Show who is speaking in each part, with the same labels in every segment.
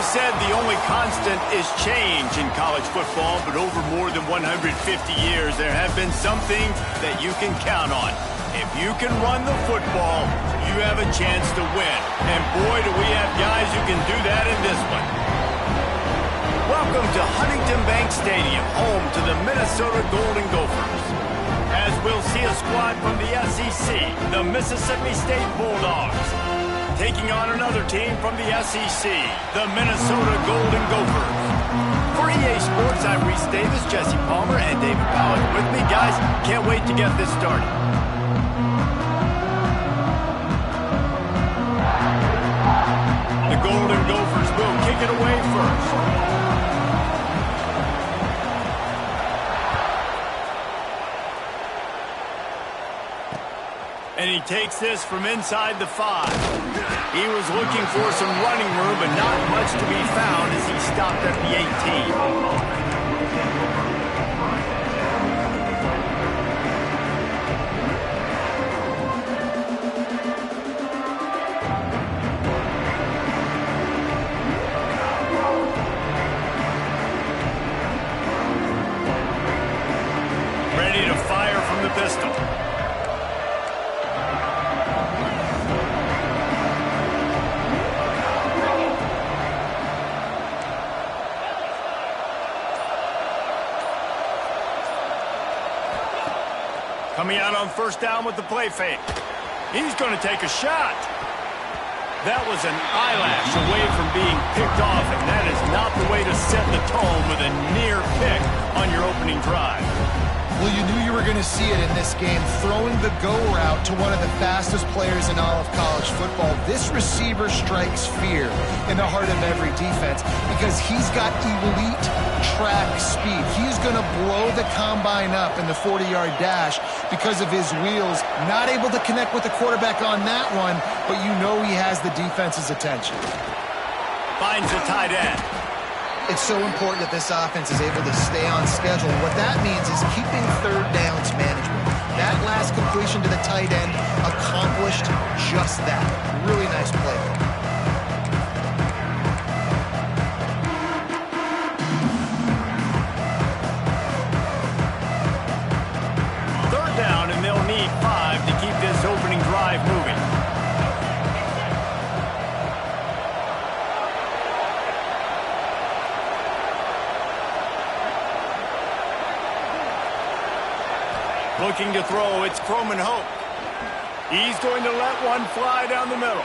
Speaker 1: said the only constant is change in college football, but over more than 150 years, there have been some things that you can count on. If you can run the football, you have a chance to win. And boy, do we have guys who can do that in this one. Welcome to Huntington Bank Stadium, home to the Minnesota Golden Gophers. As we'll see a squad from the SEC, the Mississippi State Bulldogs, taking on another team from the SEC, the Minnesota Golden Gophers. For EA Sports, I'm Reese Davis, Jesse Palmer, and David Powell with me. Guys, can't wait to get this started. The Golden Gophers will kick it away first. And he takes this from inside the 5. He was looking for some running room, but not much to be found as he stopped at the 18. Ready to fire from the pistol. Coming out on first down with the play fake. He's going to take a shot. That was an eyelash away from being picked off, and that is not the way to set the tone with a near pick on your opening drive.
Speaker 2: Well, you knew you were going to see it in this game, throwing the go route to one of the fastest players in all of college football. This receiver strikes fear in the heart of every defense because he's got elite track speed. He's going to blow the combine up in the 40-yard dash because of his wheels. Not able to connect with the quarterback on that one, but you know he has the defense's attention.
Speaker 1: Finds the tight end.
Speaker 2: It's so important that this offense is able to stay on schedule. What that means is keeping third downs manageable. That last completion to the tight end accomplished just that. Really nice play.
Speaker 1: Third down, and they'll need 5 to keep this opening drive moving. Looking to throw, it's Croman Hope. He's going to let one fly down the middle.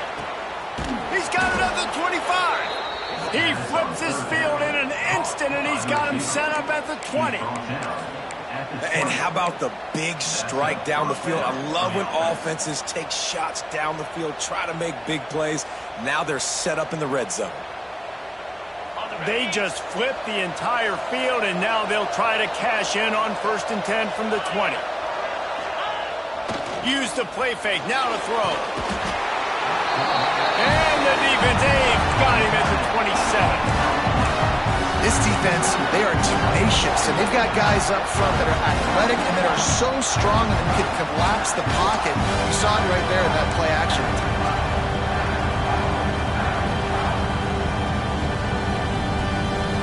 Speaker 1: He's got it at the 25. He flips his field in an instant, and he's got him set up at the 20.
Speaker 3: And how about the big strike down the field? I love when offenses take shots down the field, try to make big plays. Now they're set up in the red zone.
Speaker 1: They just flip the entire field, and now they'll try to cash in on 1st and 10 from the 20. Use the play fake, now to throw. And the defense got him at the 27.
Speaker 2: This defense, they are tenacious, and they've got guys up front that are athletic and that are so strong and can collapse the pocket. You saw it right there in that play action.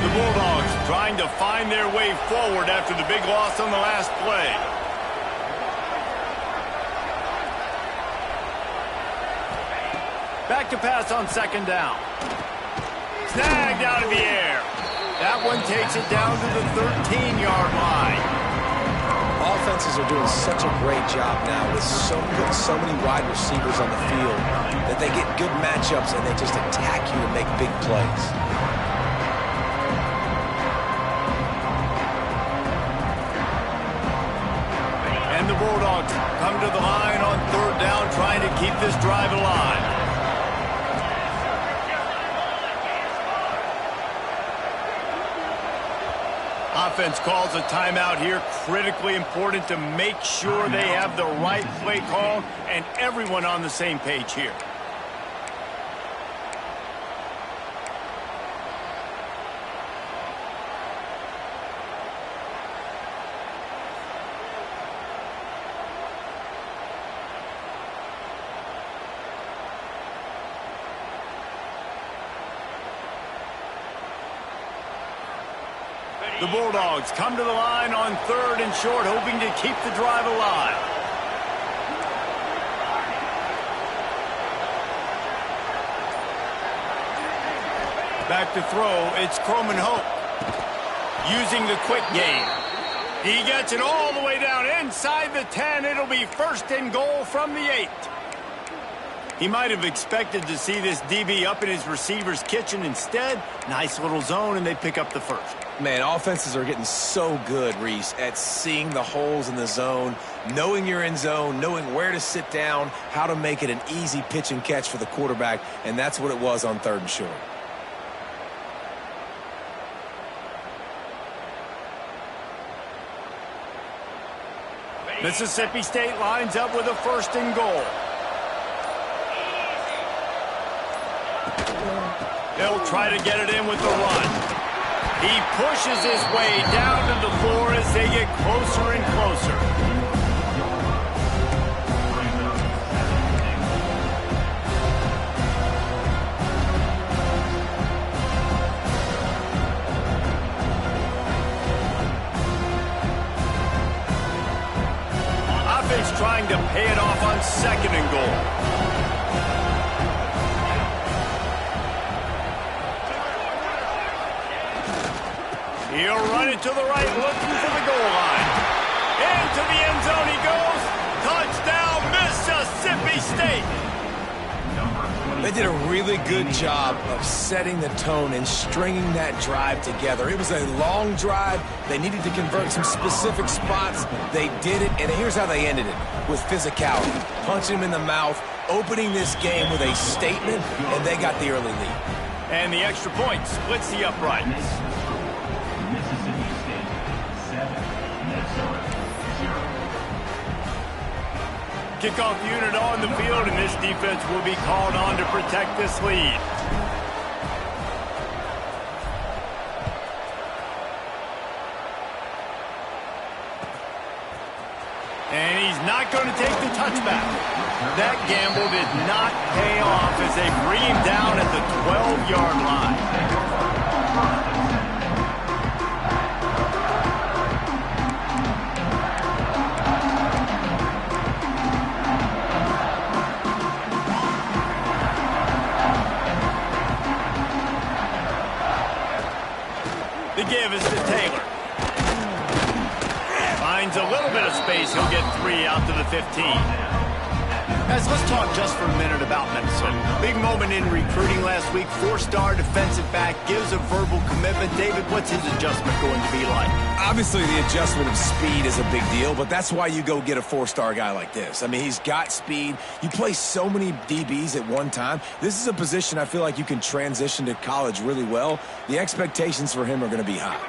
Speaker 1: The Bulldogs trying to find their way forward after the big loss on the last play. Back to pass on 2nd down. Snagged out of the air. That one takes it down to the 13-yard line.
Speaker 3: Offenses are doing such a great job now with so many wide receivers on the field that they get good matchups and they just attack you and make big plays.
Speaker 1: And the Bulldogs come to the line on 3rd down, trying to keep this drive alive. Offense calls a timeout here. Critically important to make sure they have the right play call and everyone on the same page here. The Bulldogs come to the line on 3rd and short, hoping to keep the drive alive. Back to throw, it's Croman Hope. Using the quick game. He gets it all the way down inside the 10. It'll be 1st and goal from the 8. He might have expected to see this DB up in his receiver's kitchen. Instead, nice little zone, and they pick up the 1st.
Speaker 3: Man, offenses are getting so good, Reese, at seeing the holes in the zone, knowing you're in zone, knowing where to sit down, how to make it an easy pitch and catch for the quarterback, and that's what it was on 3rd and short.
Speaker 1: Mississippi State lines up with a 1st and goal. They'll try to get it in with the run. He pushes his way down to the floor as they get closer and closer. Offense trying to pay it off on 2nd and goal. He'll run it to the right, looking for the goal line. Into the end zone he goes. Touchdown, Mississippi State.
Speaker 3: They did a really good job of setting the tone and stringing that drive together. It was a long drive. They needed to convert some specific spots. They did it, and here's how they ended it, with physicality. Punching him in the mouth, opening this game with a statement, and they got the early lead.
Speaker 1: And the extra point splits the uprights. Kickoff unit on the field, and this defense will be called on to protect this lead. And he's not going to take the touchback. That gamble did not pay off as they bring him down at the 12-yard line. The give is to Taylor. Finds a little bit of space. He'll get 3 out to the 15. Guys, let's talk just for a minute about Minnesota. Big moment in recruiting last week. 4-star defensive back, gives a verbal commitment. David, what's his adjustment going to be like?
Speaker 3: Obviously, the adjustment of speed is a big deal, but that's why you go get a 4-star guy like this. I mean, he's got speed. You play so many DBs at one time. This is a position I feel like you can transition to college really well. The expectations for him are going to be high.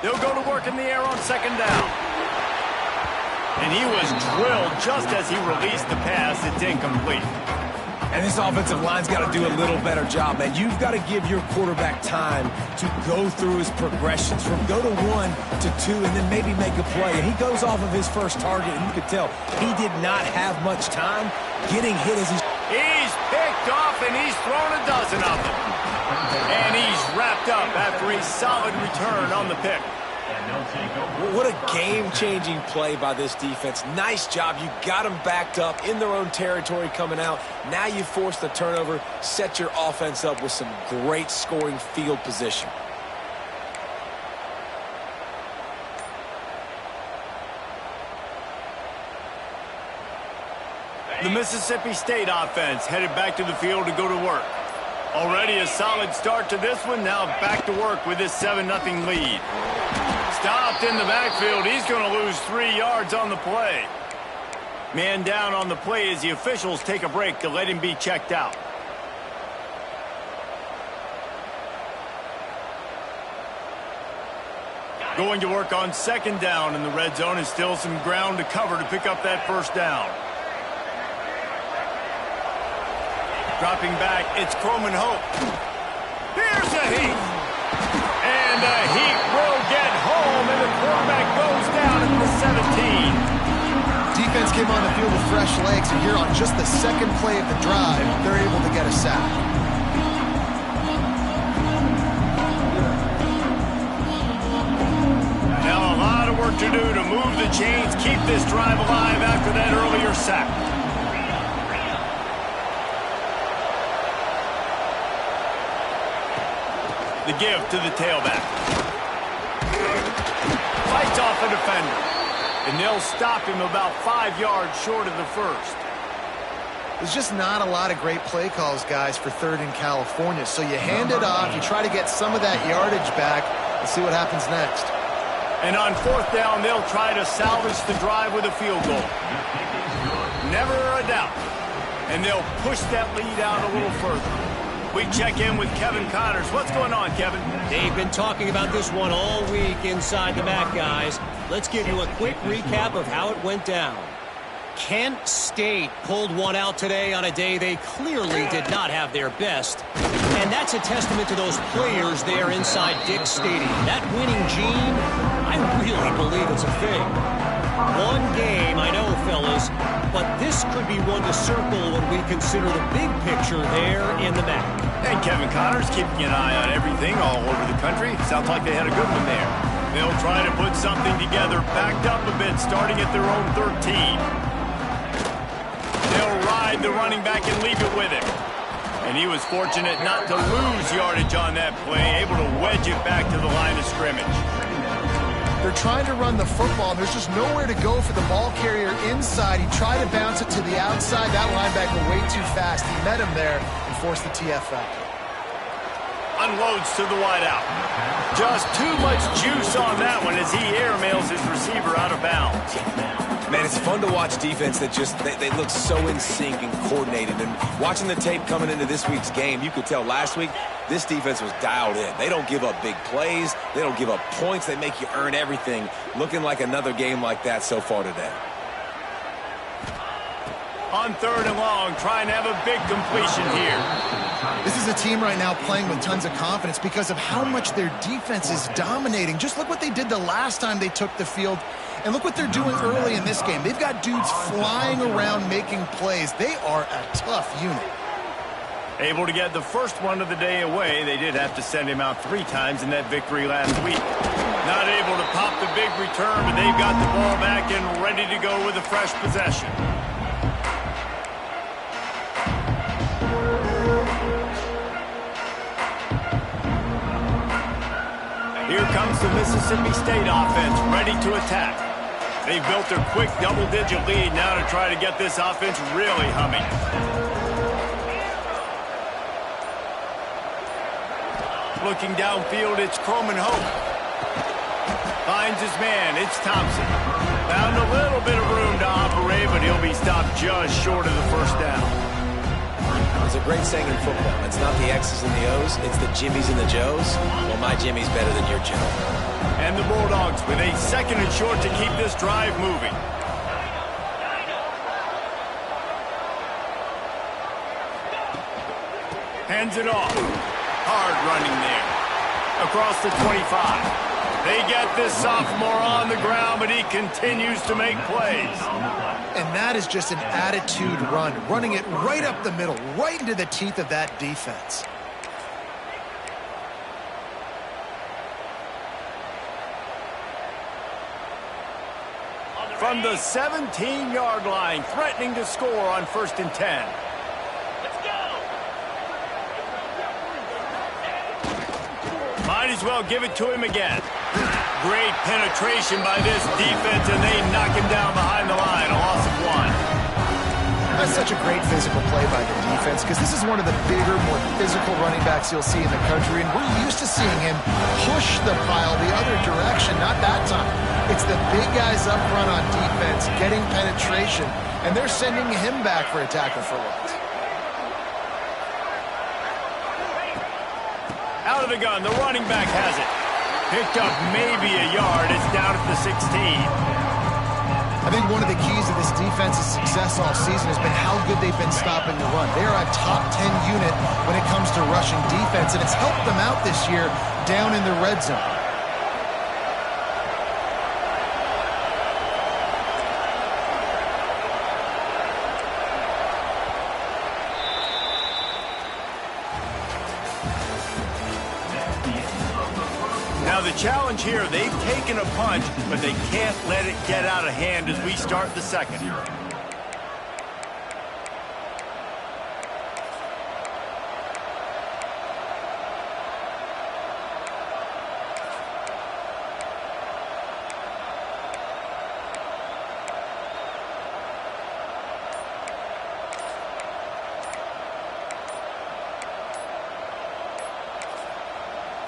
Speaker 1: They'll go to work in the air on 2nd down. And he was drilled just as he released the pass. It's incomplete.
Speaker 3: And this offensive line's got to do a little better job, man. You've got to give your quarterback time to go through his progressions from go to 1 to 2 and then maybe make a play. And he goes off of his first target, and you could tell he did not have much time getting hit as
Speaker 1: he's picked off, and he's thrown a dozen of them. And he's wrapped up after a solid return on the pick.
Speaker 3: What a game-changing play by this defense. Nice job. You got them backed up in their own territory coming out. Now you force the turnover, set your offense up with some great scoring field position.
Speaker 1: The Mississippi State offense headed back to the field to go to work. Already a solid start to this one. Now back to work with this 7-0 lead. Stopped in the backfield. He's going to lose 3 yards on the play. Man down on the play as the officials take a break to let him be checked out. Going to work on 2nd down in the red zone, and still some ground to cover to pick up that 1st down. Dropping back, it's Croman Hope. Here's a heat. And the heat will get home, and the quarterback goes down at the 17.
Speaker 2: Defense came on the field with fresh legs, and here on just the 2nd play of the drive, they're able to get a sack.
Speaker 1: to do to move the chains, keep this drive alive after that earlier sack. The give to the tailback. Fights off a defender. And they'll stop him about 5 yards short of the first.
Speaker 2: There's just not a lot of great play calls, guys, for 3rd in California. So you hand it off, you try to get some of that yardage back, and see what happens next.
Speaker 1: And on 4th down, they'll try to salvage the drive with a field goal. Never a doubt. And they'll push that lead out a little further. We check in with Kevin Connors. What's going on, Kevin?
Speaker 4: They've been talking about this one all week inside the MAC, guys. Let's give you a quick recap of how it went down. Kent State pulled one out today on a day they clearly did not have their best. And that's a testament to those players there inside Dick's Stadium. That winning gene, I really believe it's a thing. One game, I know, fellas, but this could be one to circle when we consider the big picture there in the MAC.
Speaker 1: And Kevin Connors keeping an eye on everything all over the country. Sounds like they had a good one there. They'll try to put something together, backed up a bit, starting at their own 13. They'll ride the running back and leave it with him. And he was fortunate not to lose yardage on that play, able to wedge it back to the line of scrimmage.
Speaker 2: They're trying to run the football, and there's just nowhere to go for the ball carrier inside. He tried to bounce it to the outside. That linebacker way too fast. He met him there and forced the TFL.
Speaker 1: Unloads to the wideout. Just too much juice on that one as he airmails his receiver out of bounds.
Speaker 3: Man, it's fun to watch defense that just, they look so in sync and coordinated. And watching the tape coming into this week's game, you could tell last week, this defense was dialed in. They don't give up big plays. They don't give up points. They make you earn everything. Looking like another game like that so far today.
Speaker 1: On 3rd and long, trying to have a big completion here.
Speaker 2: This is a team right now playing with tons of confidence because of how much their defense is dominating. Just look what they did the last time they took the field, and look what they're doing early in this game. They've got dudes flying around making plays. They are a tough unit.
Speaker 1: Able to get the first one of the day away. They did have to send him out 3 times in that victory last week. Not able to pop the big return, but they've got the ball back and ready to go with a fresh possession. Here comes the Mississippi State offense, ready to attack. They've built their quick double-digit lead now to try to get this offense really humming. Looking downfield, it's Croman Hope. Finds his man, it's Thompson. Found a little bit of room to operate, but he'll be stopped just short of the first down.
Speaker 3: There's a great saying in football. It's not the X's and the O's, it's the Jimmies and the Joes. Well, my Jimmy's better than your Joe.
Speaker 1: And the Bulldogs with a 2nd and short to keep this drive moving. Hands it off. Hard running there. Across the 25. They get this sophomore on the ground, but he continues to make plays.
Speaker 2: And that is just an attitude run, running it right up the middle, right into the teeth of that defense.
Speaker 1: From the 17-yard line, threatening to score on 1st and 10. Might as well give it to him again. Great penetration by this defense, and they knock him down behind the line. A loss of 1.
Speaker 2: That's such a great physical play by the defense because this is one of the bigger, more physical running backs you'll see in the country, and we're used to seeing him push the pile the other direction. Not that time. It's the big guys up front on defense getting penetration, and they're sending him back for a tackle for loss.
Speaker 1: Out of the gun, the running back has it. Picked up maybe a yard. It's down at the 16.
Speaker 2: I think one of the keys of this defense's success all season has been how good they've been stopping the run. They are a top 10 unit when it comes to rushing defense, and it's helped them out this year down in the red zone.
Speaker 1: challenge here. They've taken a punch, but they can't let it get out of hand as we start the second.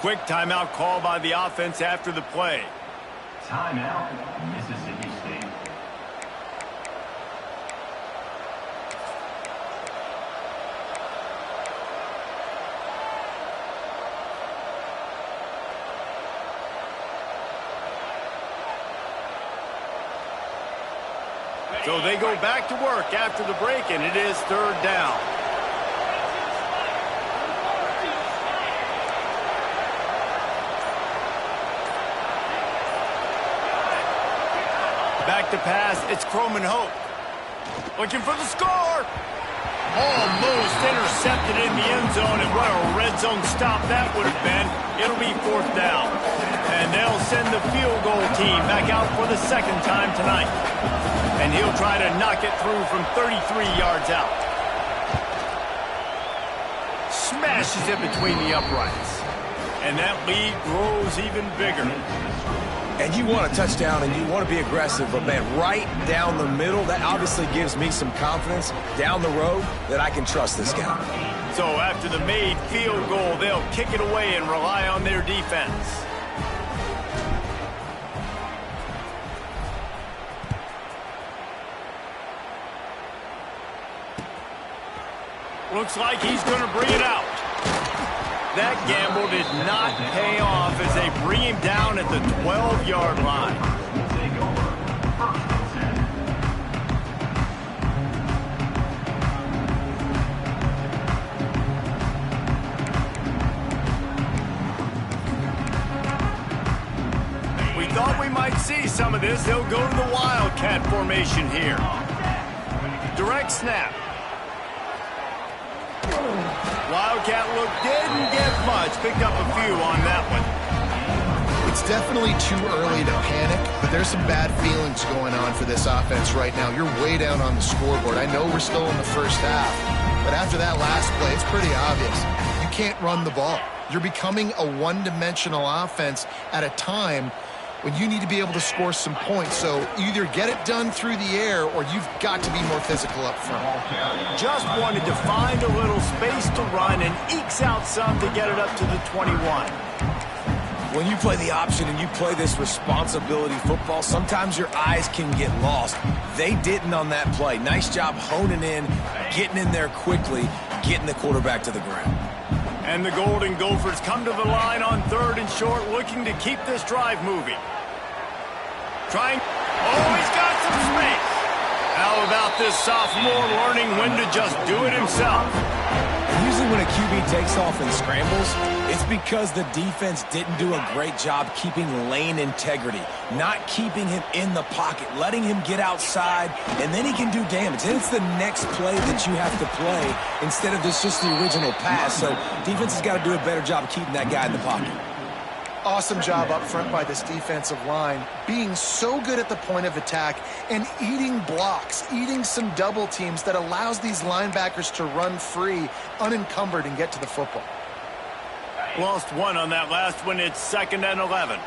Speaker 1: Quick timeout call by the offense after the play.
Speaker 5: Timeout, Mississippi State.
Speaker 1: So they go back to work after the break, and it is third down. Back to pass, it's Croman Hope. Looking for the score. Almost intercepted in the end zone, and what a red zone stop that would have been. It'll be fourth down. And they'll send the field goal team back out for the second time tonight. And he'll try to knock it through from 33 yards out. Smashes it between the uprights. And that lead grows even bigger.
Speaker 3: And you want a touchdown and you want to be aggressive, but man, right down the middle, that obviously gives me some confidence down the road that I can trust this guy.
Speaker 1: So after the made field goal, they'll kick it away and rely on their defense. Looks like he's going to bring it out. That gamble did not pay off as they bring him down at the 12-yard line. We thought we might see some of this. They'll go to the Wildcat formation here. Direct snap. Wildcat look didn't get much. Picked up a few on that one.
Speaker 2: It's definitely too early to panic, but there's some bad feelings going on for this offense right now. You're way down on the scoreboard. I know we're still in the first half, but after that last play, it's pretty obvious. You can't run the ball. You're becoming a one-dimensional offense at a time when you need to be able to score some points. So either get it done through the air or you've got to be more physical up front.
Speaker 1: Just wanted to find a little space to run and ekes out some to get it up to the 21.
Speaker 3: When you play the option and you play this responsibility football, sometimes your eyes can get lost. They didn't on that play. Nice job honing in, getting in there quickly, getting the quarterback to the ground.
Speaker 1: And the Golden Gophers come to the line on third and short, looking to keep this drive moving. Trying. Oh, he's got some space. How about this sophomore learning when to just do it himself?
Speaker 3: Usually when a QB takes off and scrambles, it's because the defense didn't do a great job keeping lane integrity, not keeping him in the pocket, letting him get outside, and then he can do damage. Then it's the next play that you have to play instead of just the original pass. So defense has got to do a better job of keeping that guy in the pocket.
Speaker 2: Awesome job up front by this defensive line, being so good at the point of attack and eating blocks, eating some double teams that allows these linebackers to run free, unencumbered, and get to the football.
Speaker 1: Lost one on that last one. It's 2nd and 11.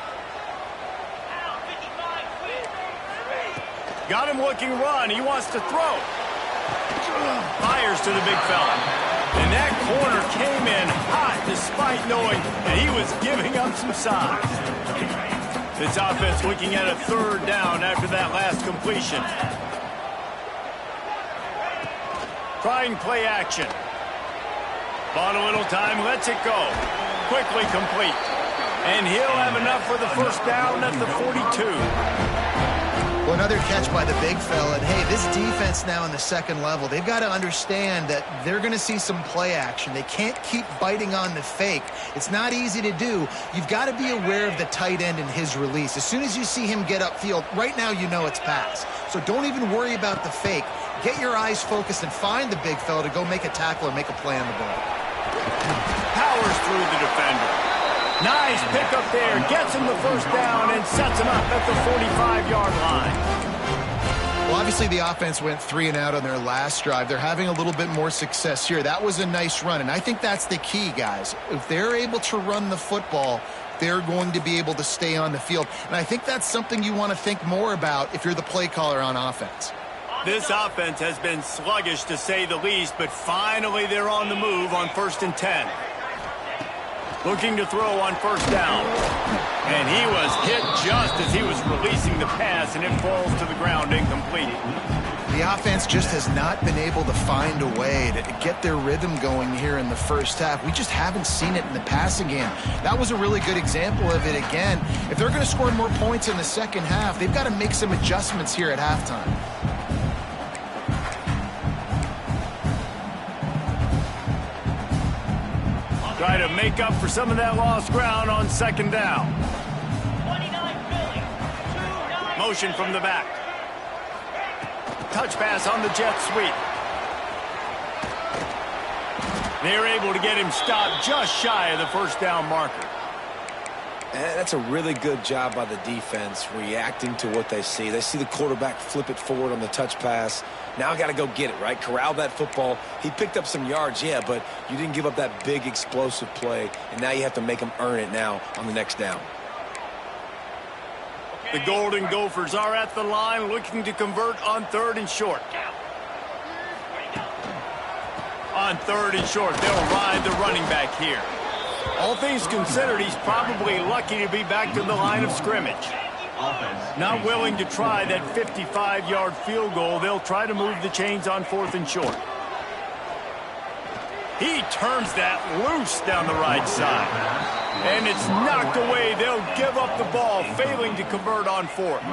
Speaker 1: Got him looking run. He wants to throw. Fires to the big fella. And that corner came in hot despite knowing that he was giving up some size. This offense looking at a third down after that last completion. Trying play action. Bought a little time, lets it go. Quickly complete. And he'll have enough for the first down at the 42.
Speaker 2: Well, another catch by the big fella. And, hey, this defense now in the second level, they've got to understand that they're going to see some play action. They can't keep biting on the fake. It's not easy to do. You've got to be aware of the tight end and his release. As soon as you see him get upfield, right now you know it's pass. So don't even worry about the fake. Get your eyes focused and find the big fella to go make a tackle or make a play on the ball.
Speaker 1: Powers through the defender. Nice pickup there. Gets him the first down and sets him up at the 45-yard line.
Speaker 2: Well, obviously the offense went 3 and out on their last drive. They're having a little bit more success here. That was a nice run, and I think that's the key, guys. If they're able to run the football, they're going to be able to stay on the field. And I think that's something you want to think more about if you're the play caller on offense.
Speaker 1: This offense has been sluggish, to say the least, but finally they're on the move on 1st and 10. Looking to throw on 1st down. And he was hit just as he was releasing the pass, and it falls to the ground incomplete.
Speaker 2: The offense just has not been able to find a way to get their rhythm going here in the first half. We just haven't seen it in the passing game. That was a really good example of it again. If they're going to score more points in the second half, they've got to make some adjustments here at halftime.
Speaker 1: Try to make up for some of that lost ground on 2nd down. Motion from the back. Touch pass on the jet sweep. They're able to get him stopped just shy of the 1st down marker.
Speaker 3: That's a really good job by the defense, reacting to what they see. They see the quarterback flip it forward on the touch pass. Now I got to go get it, right? Corral that football. He picked up some yards, yeah, but you didn't give up that big explosive play, and now you have to make them earn it now on the next down.
Speaker 1: The Golden Gophers are at the line looking to convert on 3rd and short. On 3rd and short, they'll ride the running back here. All things considered, he's probably lucky to be back to the line of scrimmage. Not willing to try that 55-yard field goal, they'll try to move the chains on 4th and short. He turns that loose down the right side. And it's knocked away. They'll give up the ball, failing to convert on 4th.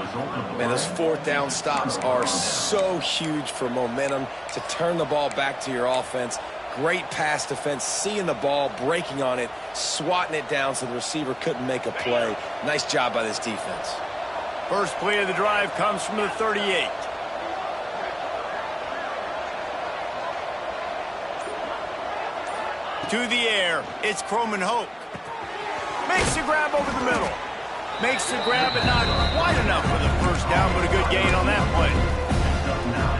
Speaker 3: Man, those 4th down stops are so huge for momentum to turn the ball back to your offense. Great pass defense, seeing the ball, breaking on it, swatting it down so the receiver couldn't make a play. Nice job by this defense.
Speaker 1: First play of the drive comes from the 38. To the air, it's Croman Hoke. Makes the grab over the middle. Makes the grab, but not quite enough for the 1st down, but a good gain on that play.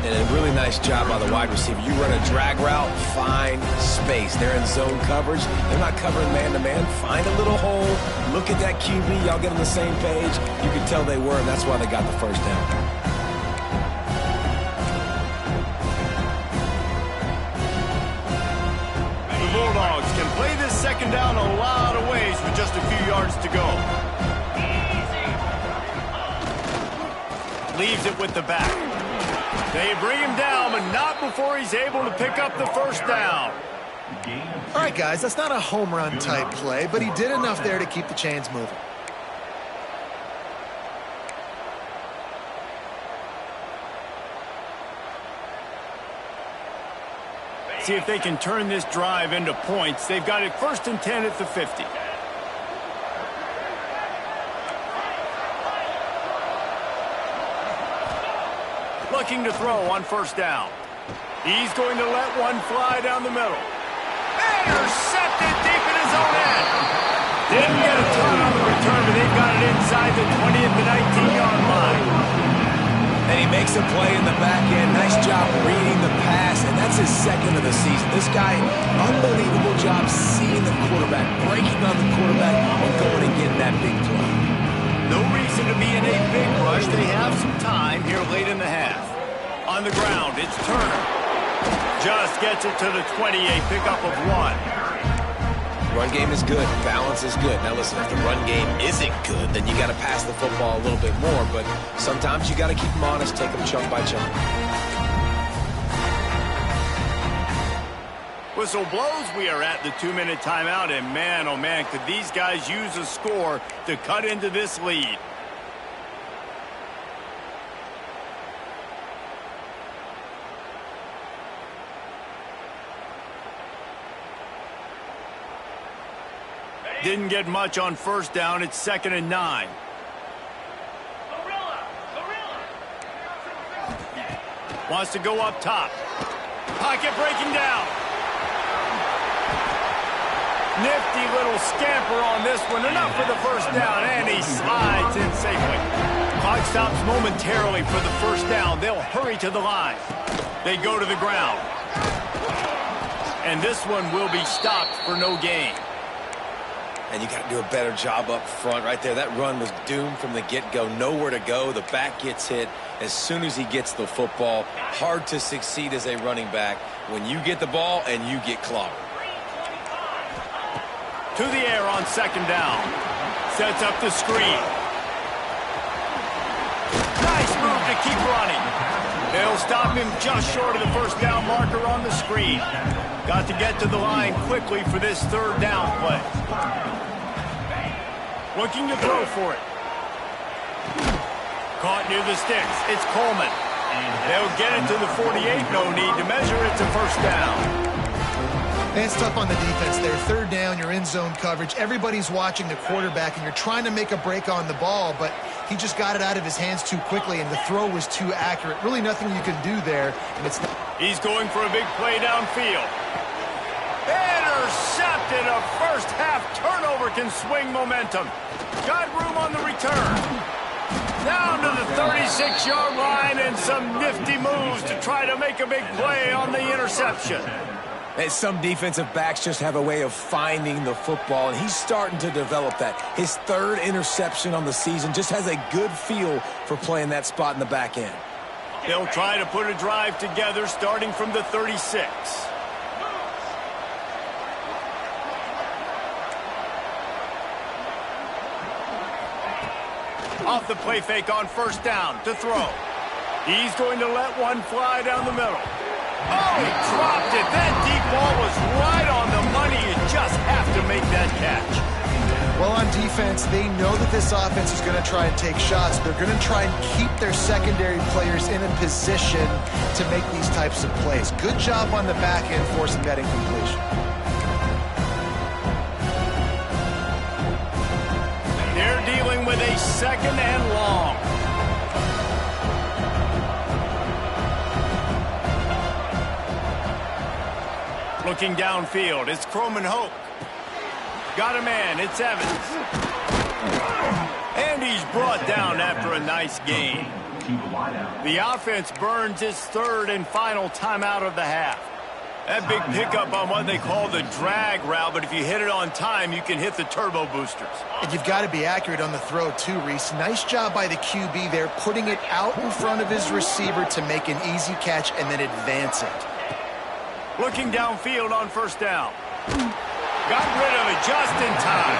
Speaker 3: And a really nice job by the wide receiver. You run a drag route, find space. They're in zone coverage. They're not covering man-to-man. Find a little hole. Look at that QB. Y'all get on the same page. You can tell they were, and that's why they got the 1st down.
Speaker 1: The Bulldogs can play this 2nd down a lot of ways with just a few yards to go. Leaves it with the back. They bring him down, but not before he's able to pick up the 1st down.
Speaker 2: All right, guys, that's not a home run type play, but he did enough there to keep the chains moving.
Speaker 1: See if they can turn this drive into points. They've got it 1st and 10 at the 50. Looking to throw on 1st down. He's going to let one fly down the middle. Intercepted deep in his own end. Didn't get a ton on the return, but they've got it inside the 20 at the 19-yard line.
Speaker 3: And he makes a play in the back end. Nice job reading the pass, and that's his 2nd of the season. This guy, unbelievable job seeing the quarterback, breaking on the quarterback, and going and getting that big play.
Speaker 1: No reason to be in a big rush. They have some time here late in the half. On the ground, it's Turner. Just gets it to the 28, pickup of 1.
Speaker 3: Run game is good. Balance is good. Now listen, if the run game isn't good, then you got to pass the football a little bit more. But sometimes you got to keep them honest, take them chunk by chunk.
Speaker 1: Whistle blows. We are at the 2-minute timeout. And man, oh man, could these guys use a score to cut into this lead. Didn't get much on 1st down. It's 2nd and 9. Wants to go up top. Pocket breaking down. Nifty little scamper on this one. Enough for the first down, and he slides in safely. Clock stops momentarily for the first down. They'll hurry to the line. They go to the ground. And this one will be stopped for no gain.
Speaker 3: And you got to do a better job up front right there. That run was doomed from the get-go. Nowhere to go. The back gets hit as soon as he gets the football. Hard to succeed as a running back when you get the ball and you get clobbered.
Speaker 1: To the air on second down. Sets up the screen. Nice move to keep running. They'll stop him just short of the first down marker on the screen. Got to get to the line quickly for this third down play. Looking to throw for it. Caught near the sticks. It's Coleman. They'll get it to the 48. No need to measure. It's a first down.
Speaker 2: And it's tough on the defense there. Third down, you're in zone coverage. Everybody's watching the quarterback, and you're trying to make a break on the ball, but he just got it out of his hands too quickly, and the throw was too accurate. Really nothing you can do there. And it's not.
Speaker 1: He's going for a big play downfield. Intercepted. A first-half turnover can swing momentum. Got room on the return. Down to the 36-yard line, and some nifty moves to try to make a big play on the interception.
Speaker 3: And some defensive backs just have a way of finding the football, and he's starting to develop that. His third interception on the season, just has a good feel for playing that spot in the back end.
Speaker 1: They'll try to put a drive together starting from the 36. Off the play fake on first down to throw. He's going to let one fly down the middle. Oh, he dropped it. That deep ball was right on the money. You just have to make that catch.
Speaker 2: Well, on defense, they know that this offense is going to try and take shots. They're going to try and keep their secondary players in a position to make these types of plays. Good job on the back end forcing that incompletion.
Speaker 1: They're dealing with a second and long. Looking downfield, it's Croman Hoke. Got a man, it's Evans. And he's brought down after a nice gain. The offense burns its third and final timeout of the half. That big pickup on what they call the drag route, but if you hit it on time, you can hit the turbo boosters.
Speaker 2: And you've got to be accurate on the throw too, Reese. Nice job by the QB there, putting it out in front of his receiver to make an easy catch and then advance it.
Speaker 1: Looking downfield on first down. Got rid of it just in time.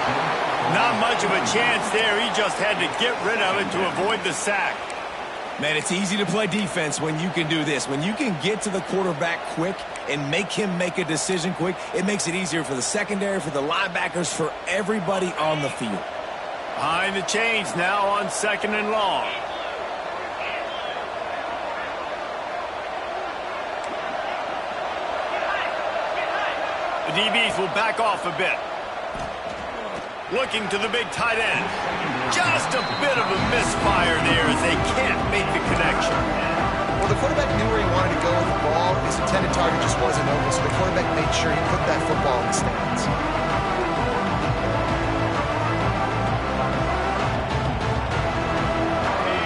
Speaker 1: Not much of a chance there. He just had to get rid of it to avoid the sack.
Speaker 3: Man, it's easy to play defense when you can do this. When you can get to the quarterback quick and make him make a decision quick, it makes it easier for the secondary, for the linebackers, for everybody on the field.
Speaker 1: Behind the chains now on second and long. The DBs will back off a bit. Looking to the big tight end. Just a bit of a misfire there as they can't make the connection.
Speaker 2: Well, the quarterback knew where he wanted to go with the ball. His intended target just wasn't open, so the quarterback made sure he put that football in the stands.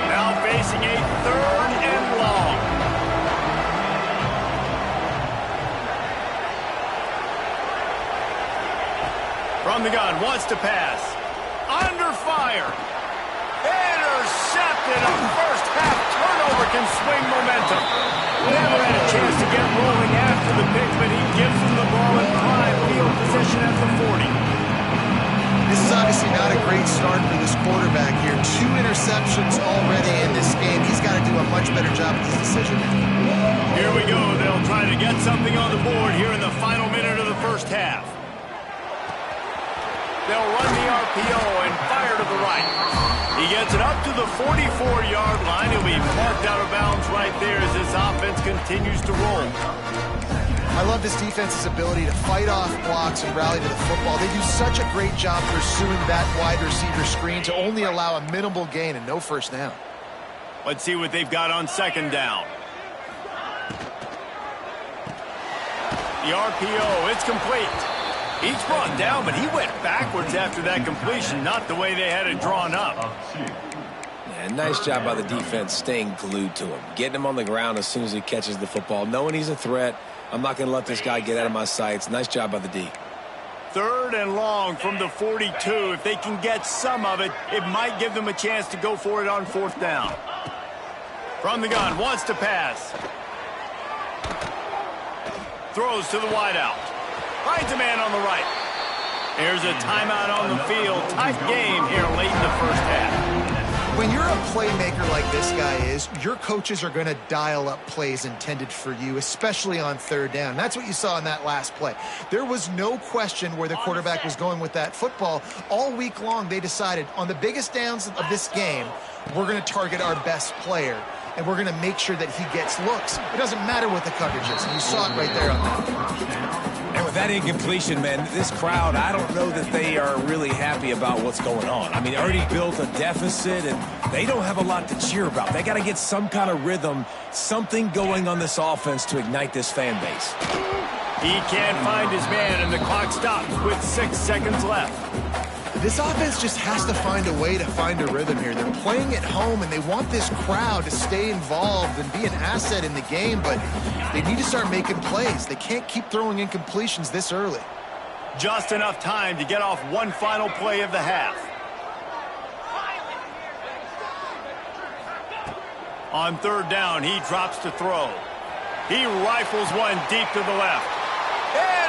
Speaker 1: Now facing a third and long. From the gun, wants to pass. Under fire. Intercepted. A first-half turnover can swing momentum. Never had a chance to get rolling after the pick, but he gives them the ball in prime field position at the 40.
Speaker 2: This is obviously not a great start for this quarterback here. 2 interceptions already in this game. He's got to do a much better job with his decision making.
Speaker 1: Here we go. They'll try to get something on the board here in the final minute of the first half. They'll run the RPO and fire to the right. He gets it up to the 44-yard line. He'll be marked out of bounds right there as this offense continues to roll.
Speaker 2: I love this defense's ability to fight off blocks and rally to the football. They do such a great job pursuing that wide receiver screen to only allow a minimal gain and no first down.
Speaker 1: Let's see what they've got on second down. The RPO, it's complete. He's brought down, but he went backwards after that completion, not the way they had it drawn up.
Speaker 3: Yeah, nice job by the defense staying glued to him, getting him on the ground as soon as he catches the football, knowing he's a threat. I'm not going to let this guy get out of my sights. Nice job by the D.
Speaker 1: 3rd and long from the 42. If they can get some of it, it might give them a chance to go for it on 4th down. From the gun, wants to pass. Throws to the wideout. Finds a man on the right. Here's a timeout on the field. Tight game here late in the first half.
Speaker 2: When you're a playmaker like this guy is, your coaches are going to dial up plays intended for you, especially on 3rd down. That's what you saw in that last play. There was no question where the quarterback was going with that football. All week long, they decided on the biggest downs of this game, we're going to target our best player, and we're going to make sure that he gets looks. It doesn't matter what the coverage is. You saw it right there on that.
Speaker 3: And with that incompletion, man, this crowd, I don't know that they are really happy about what's going on. I mean, already built a deficit, and they don't have a lot to cheer about. They got to get some kind of rhythm, something going on this offense to ignite this fan base.
Speaker 1: He can't find his man, and the clock stops with 6 seconds left.
Speaker 2: This offense just has to find a way to find a rhythm here. They're playing at home, and they want this crowd to stay involved and be an asset in the game, but they need to start making plays. They can't keep throwing incompletions this early.
Speaker 1: Just enough time to get off one final play of the half. On 3rd down, he drops to throw. He rifles one deep to the left.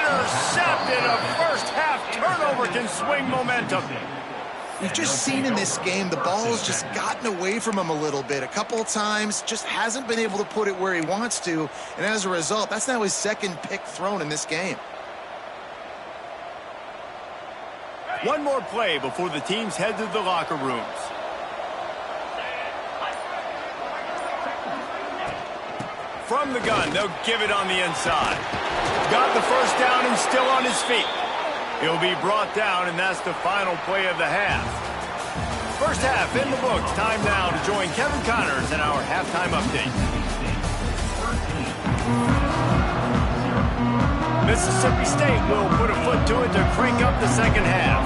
Speaker 1: Intercepted. A first-half turnover can swing momentum.
Speaker 2: We've just seen in this game the ball has just gotten away from him a little bit. A couple of times, just hasn't been able to put it where he wants to. And as a result, that's now his 2nd pick thrown in this game.
Speaker 1: One more play before the teams head to the locker rooms. From the gun, they'll give it on the inside. Got the first down and still on his feet. He'll be brought down, and that's the final play of the half. First half in the books. Time now to join Kevin Connors in our halftime update. Mississippi State will put a foot to it to crank up the second half.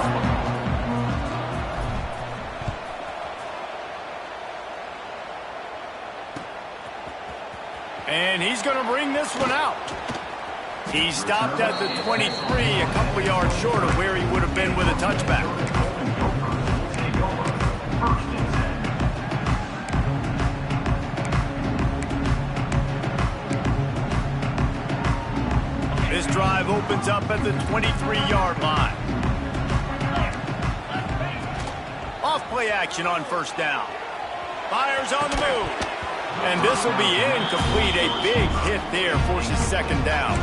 Speaker 1: And he's going to bring this one out. He stopped at the 23, a couple of yards short of where he would have been with a touchback. This drive opens up at the 23-yard line. Off play action on 1st down. Fires on the move. And this will be incomplete. A big hit there forces 2nd down.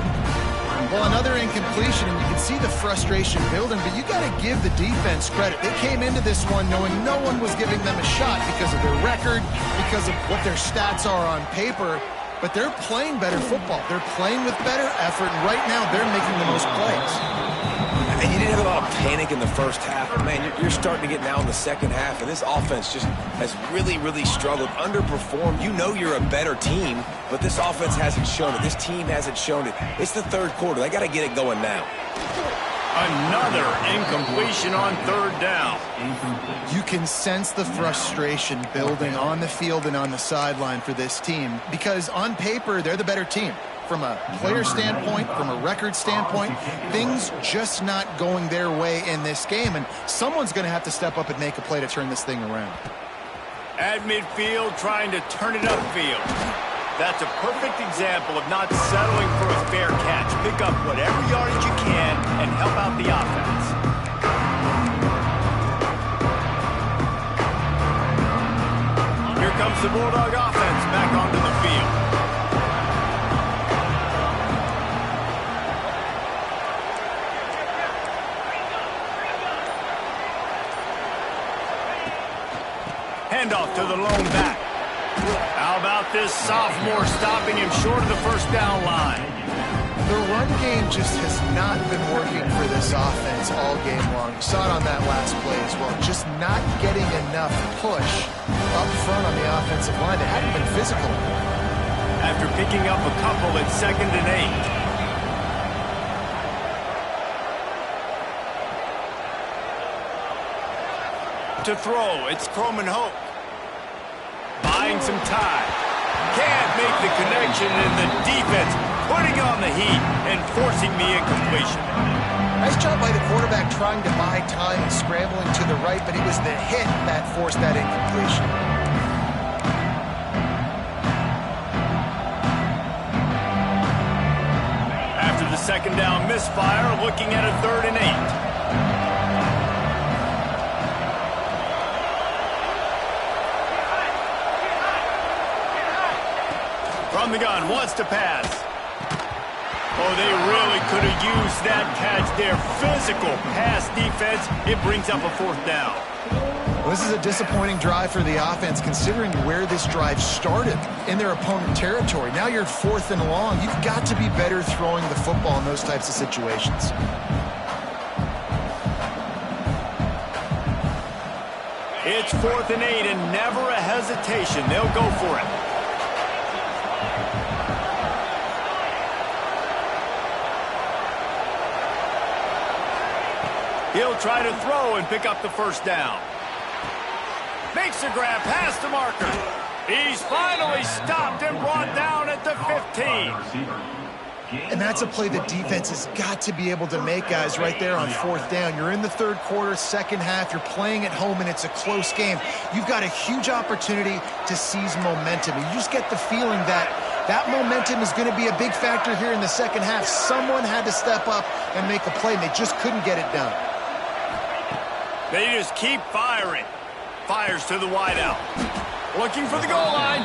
Speaker 2: Well, another incompletion, and you can see the frustration building, but you got to give the defense credit. They came into this one knowing no one was giving them a shot because of their record, because of what their stats are on paper, but they're playing better football. They're playing with better effort, and right now they're making the most plays.
Speaker 3: And you didn't have a lot of panic in the first half. But man, you're starting to get now in the second half, and this offense just has really, really struggled, underperformed. You know you're a better team, but this offense hasn't shown it. This team hasn't shown it. It's the 3rd quarter. They got to get it going now.
Speaker 1: Another incompletion on 3rd down.
Speaker 2: You can sense the frustration building on the field and on the sideline for this team because on paper, they're the better team. From a player standpoint, from a record standpoint, things just not going their way in this game, and someone's going to have to step up and make a play to turn this thing around.
Speaker 1: At midfield, trying to turn it upfield. That's a perfect example of not settling for a fair catch. Pick up whatever yardage you can and help out the offense. Here comes the Bulldog offense back onto the field. Handoff to the lone back. How about this sophomore stopping him short of the 1st down line?
Speaker 2: The run game just has not been working for this offense all game long. You saw it on that last play as well. Just not getting enough push up front on the offensive line. They haven't been physical.
Speaker 1: After picking up a couple at 2nd and 8. To throw, it's Croman Hoke. Buying some time. Can't make the connection, and the defense putting on the heat and forcing the incompletion.
Speaker 2: Nice job by the quarterback trying to buy time and scrambling to the right, but it was the hit that forced that incompletion.
Speaker 1: After the second down misfire, looking at a 3rd and 8. From the gun, wants to pass. Oh, they really could have used that catch there. Physical pass defense. It brings up a 4th down.
Speaker 2: Well, this is a disappointing drive for the offense, considering where this drive started in their opponent territory. Now you're 4th and long. You've got to be better throwing the football in those types of situations.
Speaker 1: It's 4th and 8, and never a hesitation. They'll go for it. He'll try to throw and pick up the 1st down. Makes the grab past the marker. He's finally stopped and brought down at the 15.
Speaker 2: And that's a play the defense has got to be able to make, guys, right there on 4th down. You're in the 3rd quarter, second half. You're playing at home, and it's a close game. You've got a huge opportunity to seize momentum. You just get the feeling that that momentum is going to be a big factor here in the second half. Someone had to step up and make a play, and they just couldn't get it done.
Speaker 1: They just keep firing. Fires to the wideout. Looking for the goal line.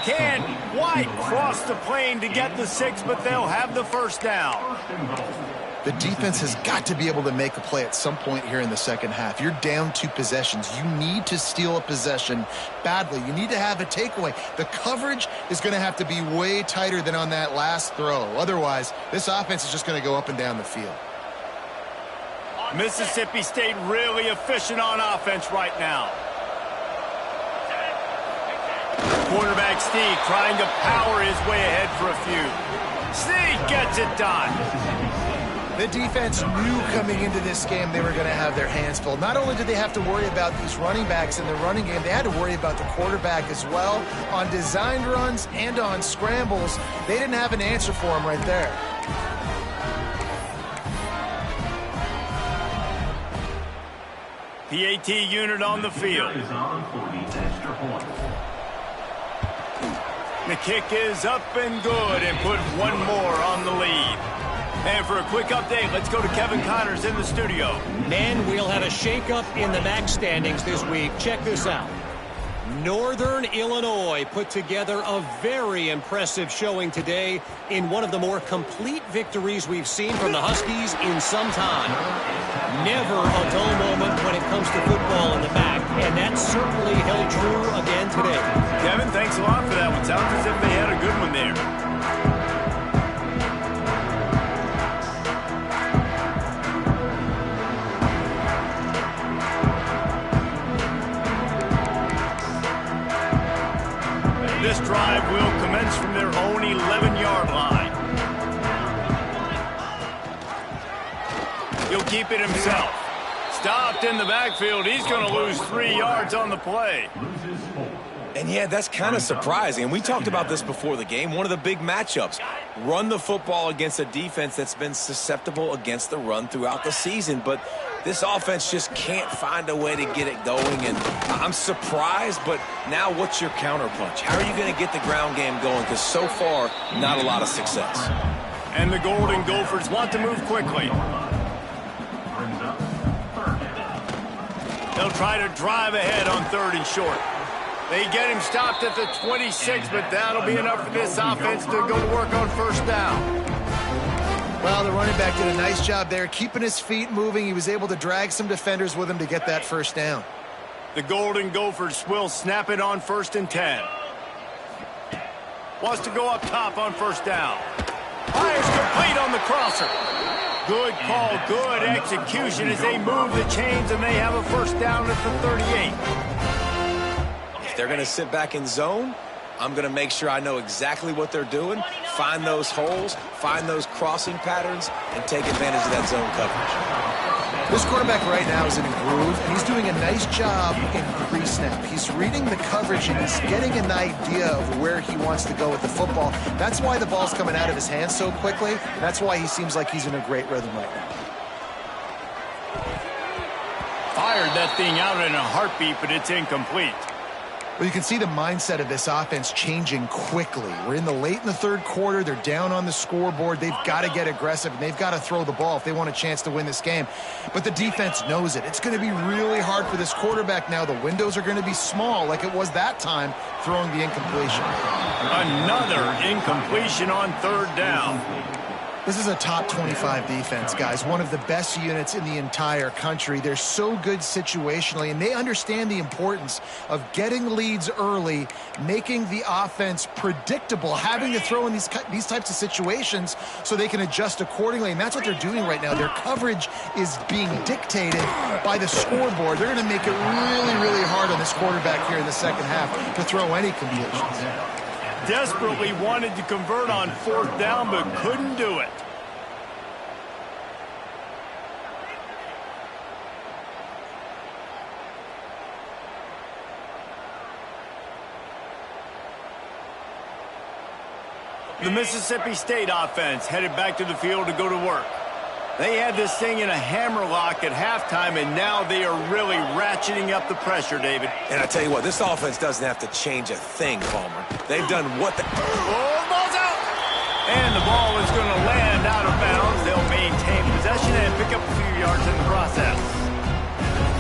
Speaker 1: Can't quite cross the plane to get the 6, but they'll have the 1st down.
Speaker 2: The defense has got to be able to make a play at some point here in the second half. You're down 2 possessions. You need to steal a possession badly. You need to have a takeaway. The coverage is going to have to be way tighter than on that last throw. Otherwise, this offense is just going to go up and down the field.
Speaker 1: Mississippi State really efficient on offense right now. Quarterback Steve trying to power his way ahead for a few. Steve gets it done.
Speaker 2: The defense knew coming into this game they were going to have their hands full. Not only did they have to worry about these running backs in the running game, they had to worry about the quarterback as well. On designed runs and on scrambles, they didn't have an answer for him right there.
Speaker 1: PAT unit on the field. The kick is up and good, and put one more on the lead. And for a quick update, let's go to Kevin Connors in the studio.
Speaker 4: And we'll have a shakeup in the MAC standings this week. Check this out. Northern Illinois put together a very impressive showing today in one of the more complete victories we've seen from the Huskies in some time. Never a dull moment when it comes to football in the MAC, and that certainly held true again today.
Speaker 1: Kevin, thanks a lot for that one. Sounds as if they had a good one there. This drive will commence from their own 11-yard line. He'll keep it himself. Stopped in the backfield. He's going to lose 3 yards on the play.
Speaker 3: And yeah, that's kind of surprising. And we talked about this before the game. One of the big matchups. Run the football against a defense that's been susceptible against the run throughout the season. But this offense just can't find a way to get it going. And I'm surprised, but now what's your counterpunch? How are you going to get the ground game going? Because so far, not a lot of success.
Speaker 1: And the Golden Gophers want to move quickly. They'll try to drive ahead on 3rd and short. They get him stopped at the 26, but that'll be enough for this offense to go to work on 1st down.
Speaker 2: Well, the running back did a nice job there, keeping his feet moving. He was able to drag some defenders with him to get that 1st down.
Speaker 1: The Golden Gophers will snap it on 1st and 10. Wants to go up top on 1st down. Fires complete on the crosser. Good call, good execution as they move the chains, and they have a 1st down at the 38.
Speaker 3: If they're going to sit back in zone, I'm going to make sure I know exactly what they're doing. find those holes, find those crossing patterns, and take advantage of that zone coverage.
Speaker 2: This quarterback right now is in a groove, and he's doing a nice job in pre-snap. He's reading the coverage, and he's getting an idea of where he wants to go with the football. That's why the ball's coming out of his hands so quickly. That's why he seems like he's in a great rhythm right now.
Speaker 1: Fired that thing out in a heartbeat, but it's incomplete.
Speaker 2: Well, you can see the mindset of this offense changing quickly. We're late in the third quarter. They're down on the scoreboard. They've got to get aggressive, and they've got to throw the ball if they want a chance to win this game. But the defense knows it. It's going to be really hard for this quarterback now. The windows are going to be small like it was that time throwing the incompletion.
Speaker 1: Another incompletion on third down.
Speaker 2: This is a top 25 defense, guys. One of the best units in the entire country. They're so good situationally, and they understand the importance of getting leads early, making the offense predictable, having to throw in these types of situations so they can adjust accordingly, and that's what they're doing right now. Their coverage is being dictated by the scoreboard. They're going to make it really, really hard on this quarterback here in the second half to throw any completions.
Speaker 1: Desperately wanted to convert on fourth down, but couldn't do it. The Mississippi State offense headed back to the field to go to work. They had this thing in a hammerlock at halftime, and now they are really ratcheting up the pressure, David.
Speaker 3: And I tell you what, this offense doesn't have to change a thing, Palmer. They've done what the...
Speaker 1: Oh, ball's out! And the ball is going to land out of bounds. They'll maintain possession and pick up a few yards in the process.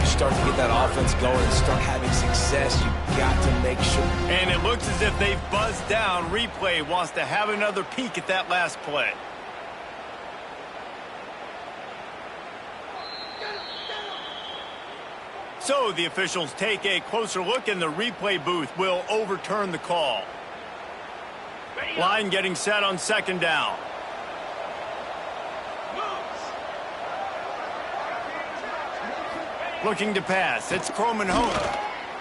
Speaker 3: You start to get that offense going and start having success, you've got to make sure.
Speaker 1: And it looks as if they've buzzed down. Replay wants to have another peek at that last play. So the officials take a closer look, and the replay booth will overturn the call. Line getting set on second down. Looking to pass. It's Croman home.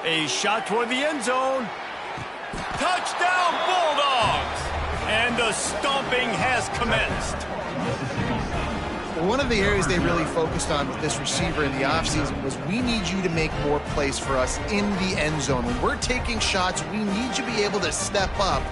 Speaker 1: A shot toward the end zone. Touchdown, Bulldogs! And the stomping has commenced.
Speaker 2: One of the areas they really focused on with this receiver in the offseason was, we need you to make more plays for us in the end zone. When we're taking shots, we need you to be able to step up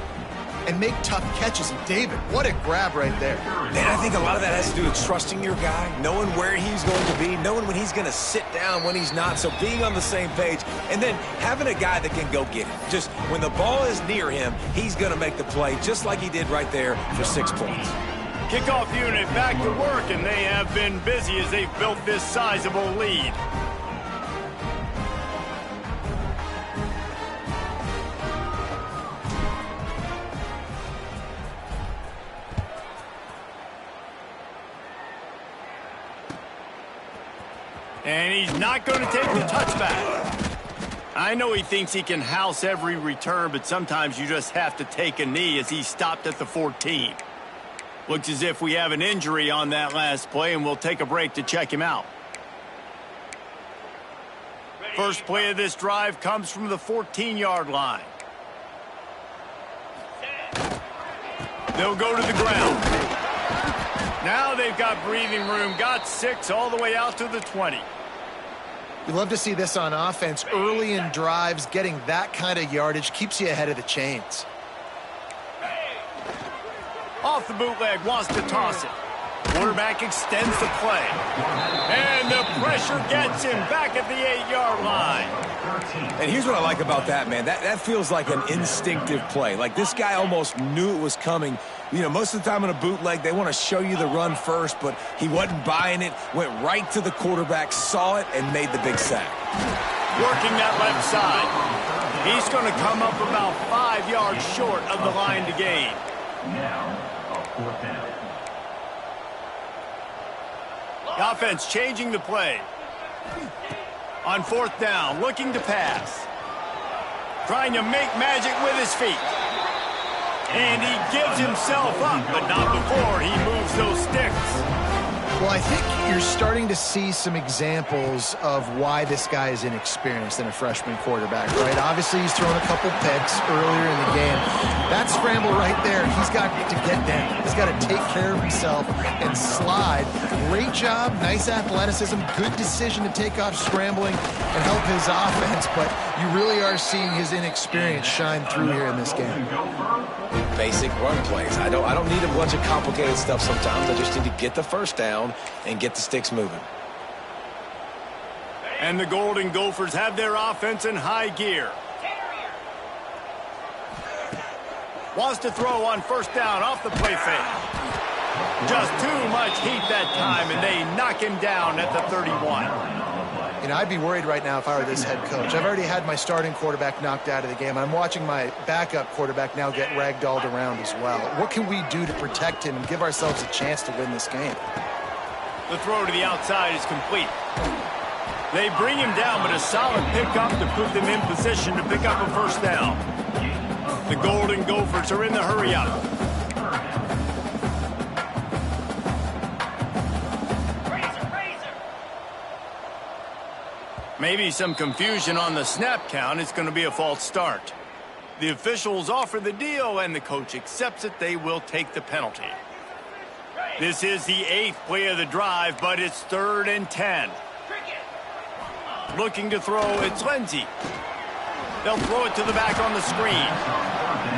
Speaker 2: and make tough catches. And David, what a grab right there.
Speaker 3: And I think a lot of that has to do with trusting your guy, knowing where he's going to be, knowing when he's going to sit down, when he's not. So being on the same page, and then having a guy that can go get it. Just when the ball is near him, he's going to make the play, just like he did right there for 6 points.
Speaker 1: Kickoff unit back to work, and they have been busy as they've built this sizable lead. And he's not going to take the touchback. I know he thinks he can house every return, but sometimes you just have to take a knee, as he stopped at the 14. Looks as if we have an injury on that last play, and we'll take a break to check him out. First play of this drive comes from the 14-yard line. They'll go to the ground. Now they've got breathing room, got 6 all the way out to the 20.
Speaker 2: You love to see this on offense. Early in drives, getting that kind of yardage keeps you ahead of the chains.
Speaker 1: Off the bootleg, wants to toss it. Quarterback extends the play. And the pressure gets him back at the 8-yard line.
Speaker 3: And here's what I like about that, man. That feels like an instinctive play. Like, this guy almost knew it was coming. You know, most of the time in a bootleg, they want to show you the run first, but he wasn't buying it, went right to the quarterback, saw it, and made the big sack.
Speaker 1: Working that left side. He's going to come up about 5 yards short of the line to gain.
Speaker 5: Now, a fourth down.
Speaker 1: The offense changing the play. On fourth down, looking to pass. Trying to make magic with his feet. And he gives himself up, but not before he moves those sticks.
Speaker 2: Well, I think you're starting to see some examples of why this guy is inexperienced in a freshman quarterback, right? Obviously, he's thrown a couple picks earlier in the game. That scramble right there, he's got to get down. He's got to take care of himself and slide. Great job, nice athleticism, good decision to take off scrambling and help his offense, but you really are seeing his inexperience shine through here in this game.
Speaker 3: Basic run plays. I don't need a bunch of complicated stuff sometimes. I just need to get the first down and get the sticks moving.
Speaker 1: And the Golden Gophers have their offense in high gear. Wants to throw on first down off the play fake. Just too much heat that time, and they knock him down at the 31.
Speaker 2: You know, I'd be worried right now if I were this head coach. I've already had my starting quarterback knocked out of the game. I'm watching my backup quarterback now get ragdolled around as well. What can we do to protect him and give ourselves a chance to win this game?
Speaker 1: The throw to the outside is complete. They bring him down, but a solid pickup to put them in position to pick up a first down. The Golden Gophers are in the hurry-up. Maybe some confusion on the snap count. It's going to be a false start. The officials offer the deal, and the coach accepts it. They will take the penalty. This is the 8th play of the drive, but it's 3rd and 10. Looking to throw, it's Lindsey. They'll throw it to the back on the screen.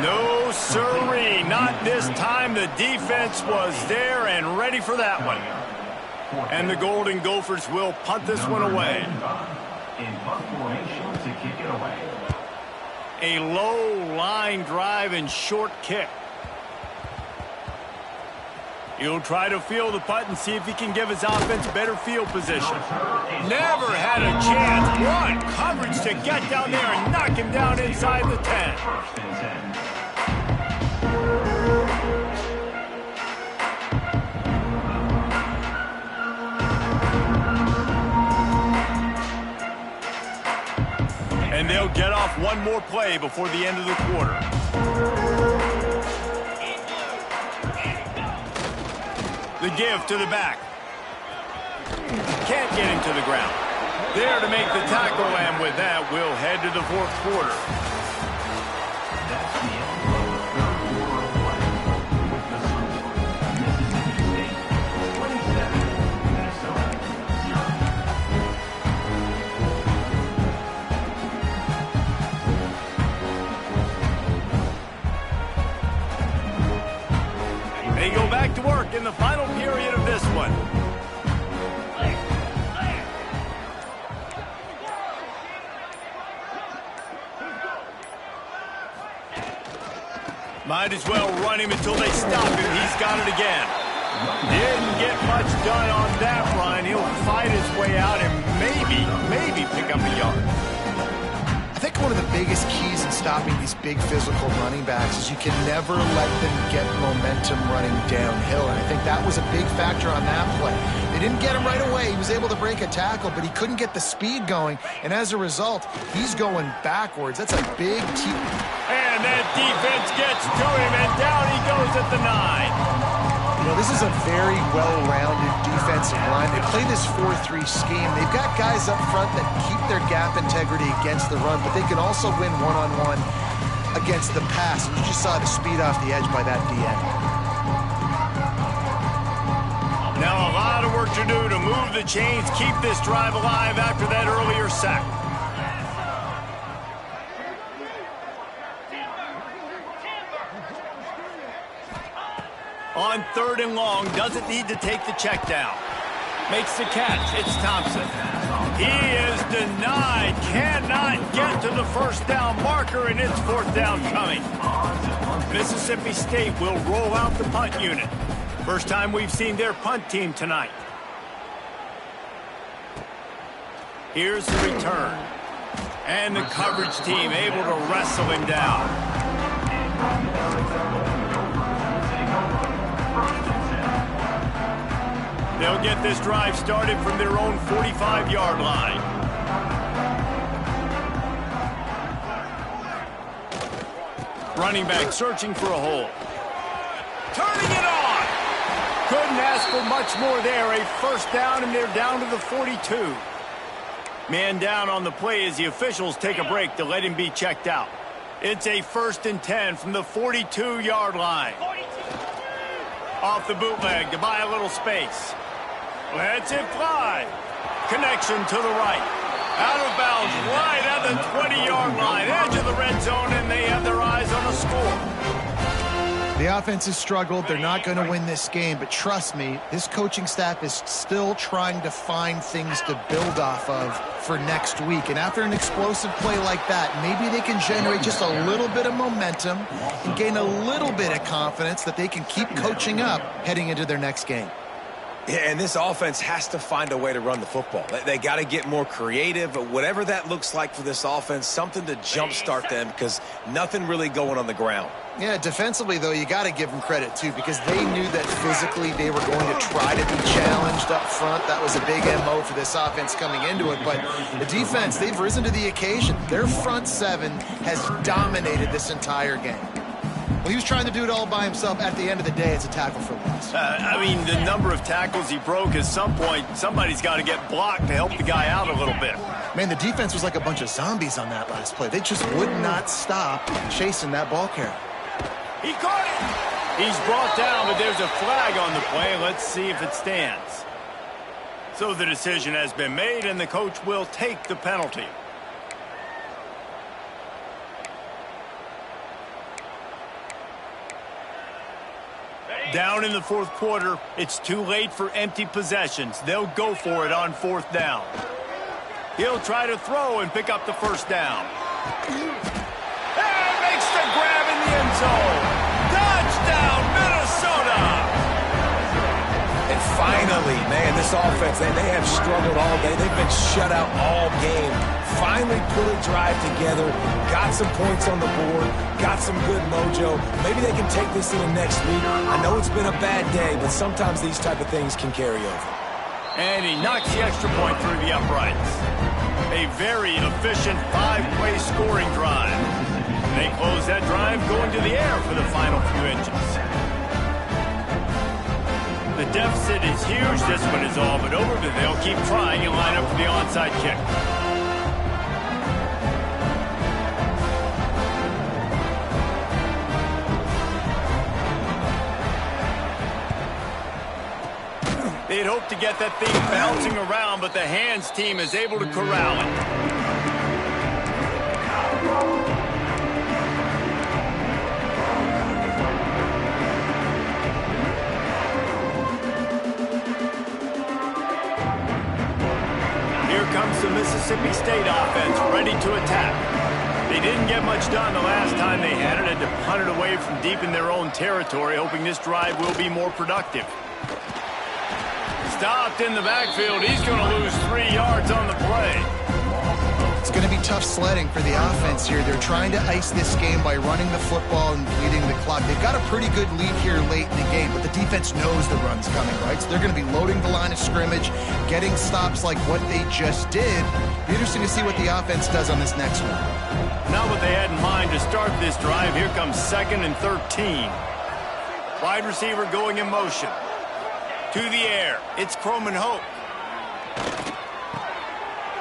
Speaker 1: No siree, not this time. The defense was there and ready for that one. And the Golden Gophers will punt this one away.
Speaker 5: In punt formation to kick it away.
Speaker 1: A low line drive and short kick. He'll try to field the punt and see if he can give his offense better field position. Never had a chance. What coverage to get down there and knock him down inside the 10.
Speaker 5: 1st and 10.
Speaker 1: And they'll get off one more play before the end of the quarter. The give to the back. Can't get him to the ground. There to make the tackle, and with that, we'll head to the 4th quarter.
Speaker 5: That's the end of the 3rd quarter of play. With the score, Mississippi State 27, Minnesota 0.
Speaker 1: They go back to work in the final period of this one. Might as well run him until they stop him. He's got it again. Didn't get much done on that run. He'll fight his way out and maybe pick up a yard.
Speaker 2: I think one of the biggest keys in stopping these big physical running backs is you can never let them get momentum running downhill, and I think that was a big factor on that play. They didn't get him right away. He was able to break a tackle, but he couldn't get the speed going, and as a result, he's going backwards. That's a big
Speaker 1: And that defense gets to him, and down he goes at the 9.
Speaker 2: You know, this is a very well-rounded defensive line. They play this 4-3 scheme. They've got guys up front that keep their gap integrity against the run, but they can also win one-on-one against the pass. And you just saw the speed off the edge by that DN.
Speaker 1: Now a lot of work to do to move the chains, keep this drive alive after that earlier sack. On 3rd and long, doesn't need to take the check down. Makes the catch. It's Thompson. He is denied. Cannot get to the first down marker, and it's 4th down coming. Mississippi State will roll out the punt unit. First time we've seen their punt team tonight. Here's the return. And the coverage team able to wrestle him down. They'll get this drive started from their own 45-yard line. Running back searching for a hole. Turning it on. Couldn't ask for much more there. A first down, and they're down to the 42. Man down on the play as the officials take a break to let him be checked out. It's a 1st and 10 from the 42-yard line. Off the bootleg to buy a little space. Lets it fly. Connection to the right. Out of bounds, right at the 20-yard line. Edge of the red zone, and they have their eyes on a score.
Speaker 2: The offense has struggled. They're not going to win this game, but trust me, this coaching staff is still trying to find things to build off of for next week. And after an explosive play like that, maybe they can generate just a little bit of momentum and gain a little bit of confidence that they can keep coaching up heading into their next game.
Speaker 3: Yeah, and this offense has to find a way to run the football. They got to get more creative, but whatever that looks like for this offense, something to jumpstart them because nothing really going on the ground.
Speaker 2: Yeah, defensively, though, you got to give them credit, too, because they knew that physically they were going to try to be challenged up front. That was a big MO for this offense coming into it. But the defense, they've risen to the occasion. Their front seven has dominated this entire game. Well, he was trying to do it all by himself. At the end of the day, it's a tackle for loss.
Speaker 1: I mean, the number of tackles he broke, at some point, somebody's got to get blocked to help the guy out a little bit.
Speaker 2: Man, the defense was like a bunch of zombies on that last play. They just would not stop chasing that ball carrier.
Speaker 1: He caught it. He's brought down, but there's a flag on the play. Let's see if it stands. So the decision has been made, and the coach will take the penalty. Down in the 4th quarter, it's too late for empty possessions. They'll go for it on 4th down. He'll try to throw and pick up the first down. And makes the grab in the end zone. Touchdown, Minnesota!
Speaker 3: And finally, man, this offense, they have struggled all day. They've been shut out all game. Finally put a drive together, got some points on the board, got some good mojo. Maybe they can take this into next week. I know it's been a bad day, but sometimes these type of things can carry over.
Speaker 1: And he knocks the extra point through the uprights. A very efficient 5-play scoring drive. They close that drive going to the air for the final few inches. The deficit is huge. This one is all but over, but they'll keep trying and line up for the onside kick. They'd hoped to get that thing bouncing around, but the hands team is able to corral it. Here comes the Mississippi State offense, ready to attack. They didn't get much done the last time they had it, had to punt it away from deep in their own territory, hoping this drive will be more productive. Stopped in the backfield. He's going to lose 3 yards on the play.
Speaker 2: It's going to be tough sledding for the offense here. They're trying to ice this game by running the football and bleeding the clock. They've got a pretty good lead here late in the game, but the defense knows the run's coming, right? So they're going to be loading the line of scrimmage, getting stops like what they just did. Be interesting to see what the offense does on this next one.
Speaker 1: Not what they had in mind to start this drive. Here comes 2nd and 13. Wide receiver going in motion. To the air, it's Croman Hope.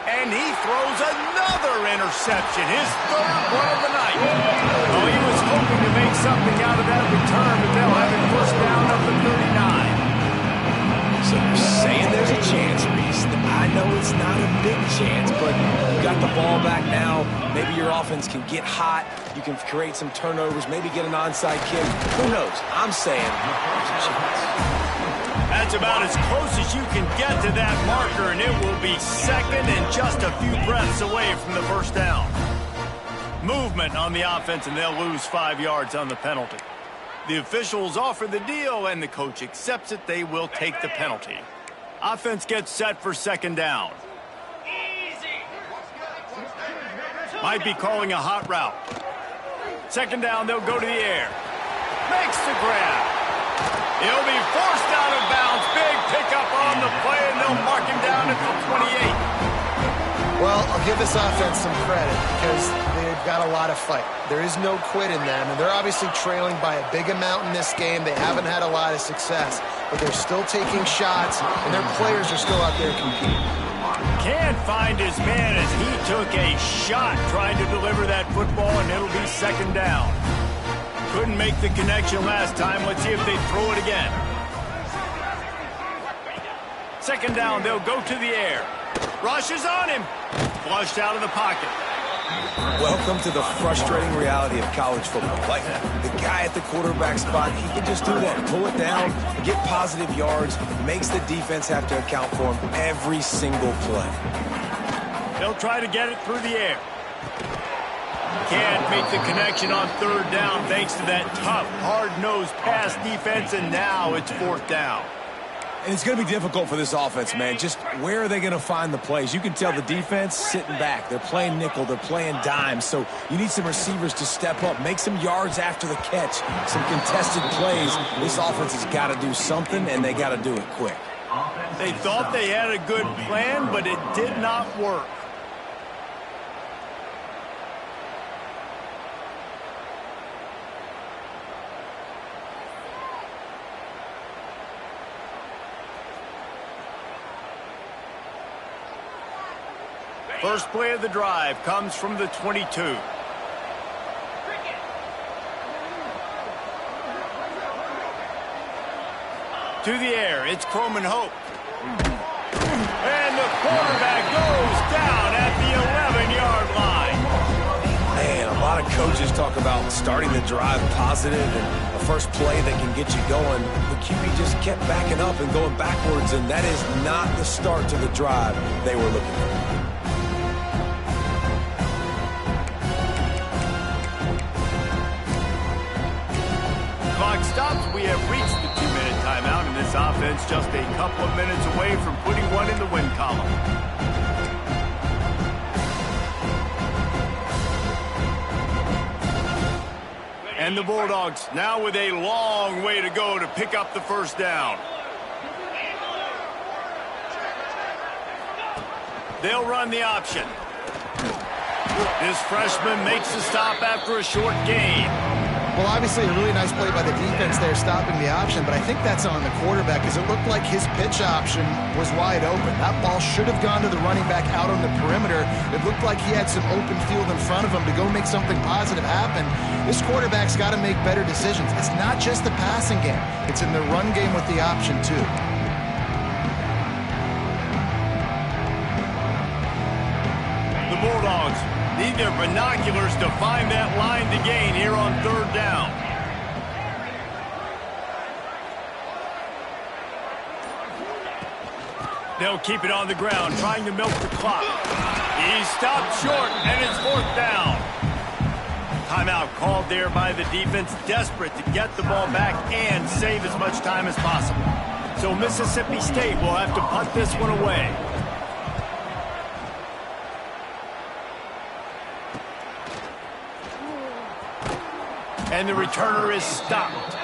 Speaker 1: And he throws another interception, his 3rd one of the night. Oh, he was hoping to make something out of that return, but they'll have it first down up to 39.
Speaker 3: So you're saying there's a chance, Reese. I know it's not a big chance, but you got the ball back now. Maybe your offense can get hot. You can create some turnovers, maybe get an onside kick. Who knows? I'm saying there's a chance.
Speaker 1: That's about as close as you can get to that marker, and it will be 2nd and just a few breaths away from the first down. Movement on the offense, and they'll lose 5 yards on the penalty. The officials offer the deal, and the coach accepts it. They will take the penalty. Offense gets set for 2nd down. Might be calling a hot route. 2nd down, they'll go to the air. Makes the grab. He'll be forced out of bounds. Big pickup on the play, and they'll mark him down at the 28.
Speaker 2: Well, I'll give this offense some credit because they they've got a lot of fight. There is no quit in them, and they're obviously trailing by a big amount in this game. They haven't had a lot of success, but they're still taking shots, and their players are still out there competing.
Speaker 1: Can't find his man as he took a shot trying to deliver that football, and it'll be second down. Couldn't make the connection last time. Let's see if they throw it again. Second down, they'll go to the air. Rush is on him. Flushed out of the pocket.
Speaker 3: Welcome to the frustrating reality of college football. Like, the guy at the quarterback spot, he can just do that. Pull it down, get positive yards, makes the defense have to account for him every single play.
Speaker 1: They'll try to get it through the air. Can't make the connection on third down thanks to that tough, hard-nosed pass defense, and now it's fourth down.
Speaker 3: And it's going to be difficult for this offense, man. Just where are they going to find the plays? You can tell the defense sitting back. They're playing nickel. They're playing dime. So you need some receivers to step up, make some yards after the catch, some contested plays. This offense has got to do something, and they got to do it quick.
Speaker 1: They thought they had a good plan, but it did not work. First play of the drive comes from the 22. To the air, it's Croman Hope. And the quarterback goes down at the 11-yard line.
Speaker 3: Man, a lot of coaches talk about starting the drive positive and a first play that can get you going. The QB just kept backing up and going backwards, and that is not the start to the drive they were looking for.
Speaker 1: Clock stops. We have reached the 2-minute timeout, and this offense just a couple of minutes away from putting one in the win column. And the Bulldogs now with a long way to go to pick up the first down. They'll run the option. This freshman makes the stop after a short gain.
Speaker 2: Well, obviously a really nice play by the defense there stopping the option, but I think that's on the quarterback because it looked like his pitch option was wide open. That ball should have gone to the running back out on the perimeter. It looked like he had some open field in front of him to go make something positive happen. This quarterback's got to make better decisions. It's not just the passing game. It's in the run game with the option, too.
Speaker 1: The Bulldogs need their binoculars to find that line to gain here on third down. They'll keep it on the ground, trying to milk the clock. He stopped short, and it's fourth down. Timeout called there by the defense, desperate to get the ball back and save as much time as possible. So Mississippi State will have to punt this one away. And the returner is stopped.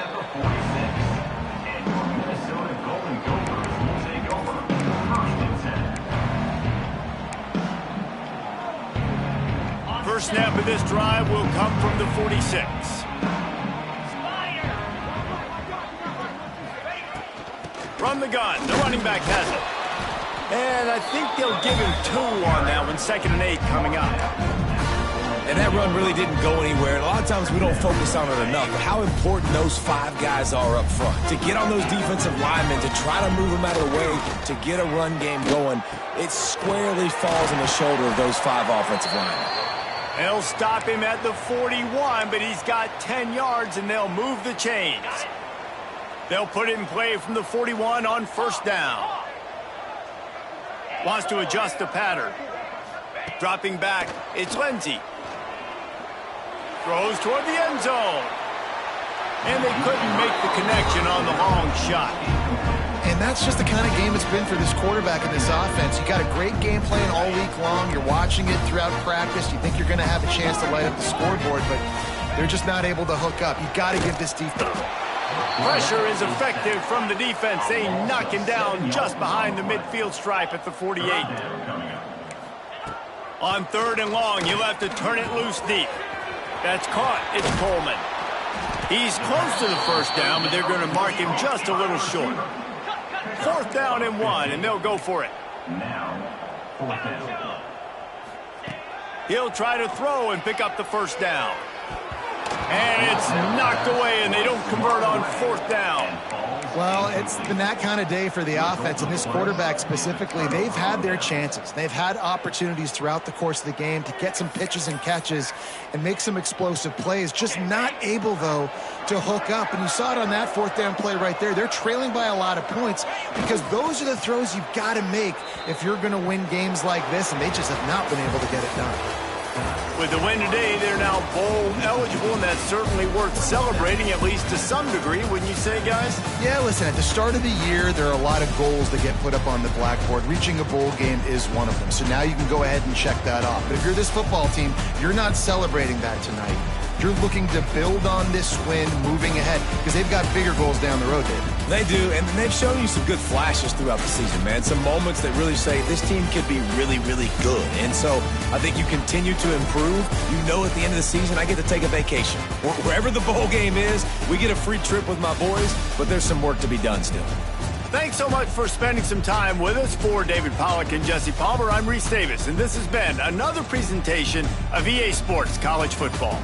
Speaker 1: First snap of this drive will come from the 46. From the gun, the running back has it. And I think they'll give him 2 on that one, 2nd and 8 coming up.
Speaker 3: And that run really didn't go anywhere. And a lot of times we don't focus on it enough. But how important those 5 guys are up front. To get on those defensive linemen, to try to move them out of the way, to get a run game going, it squarely falls on the shoulder of those 5 offensive linemen.
Speaker 1: They'll stop him at the 41, but he's got 10 yards, and they'll move the chains. They'll put it in play from the 41 on first down. Wants to adjust the pattern. Dropping back, it's Lindsey. Throws toward the end zone. And they couldn't make the connection on the long shot.
Speaker 2: And that's just the kind of game it's been for this quarterback in this offense. You got a great game plan all week long. You're watching it throughout practice. You think you're going to have a chance to light up the scoreboard, but they're just not able to hook up. You got to give this defense.
Speaker 1: Pressure is effective from the defense. They knock him down just behind the midfield stripe at the 48. On 3rd and long, you'll have to turn it loose deep. That's caught. It's Coleman. He's close to the first down, but they're going to mark him just a little short. 4th down and 1, and they'll go for it.
Speaker 5: Now, 4th down.
Speaker 1: He'll try to throw and pick up the first down. And it's knocked away, and they don't convert on 4th down.
Speaker 2: Well, it's been that kind of day for the offense, and this quarterback specifically. They've had their chances. They've had opportunities throughout the course of the game to get some pitches and catches and make some explosive plays. Just not able, though, to hook up. And you saw it on that 4th down play right there. They're trailing by a lot of points because those are the throws you've got to make if you're going to win games like this, and they just have not been able to get it done.
Speaker 1: With the win today, they're now bowl eligible, and that's certainly worth celebrating, at least to some degree, wouldn't you say, guys?
Speaker 2: Yeah, listen, at the start of the year, there are a lot of goals that get put up on the blackboard. Reaching a bowl game is one of them. So now you can go ahead and check that off. But if you're this football team, you're not celebrating that tonight. You're looking to build on this win moving ahead because they've got bigger goals down the road, David.
Speaker 3: They do, and they've shown you some good flashes throughout the season, man. Some moments that really say this team could be really, really good. And so I think you continue to improve. You know at the end of the season, I get to take a vacation. Wherever the bowl game is, we get a free trip with my boys, but there's some work to be done still.
Speaker 1: Thanks so much for spending some time with us. For David Pollack and Jesse Palmer, I'm Reese Davis, and this has been another presentation of EA Sports College Football.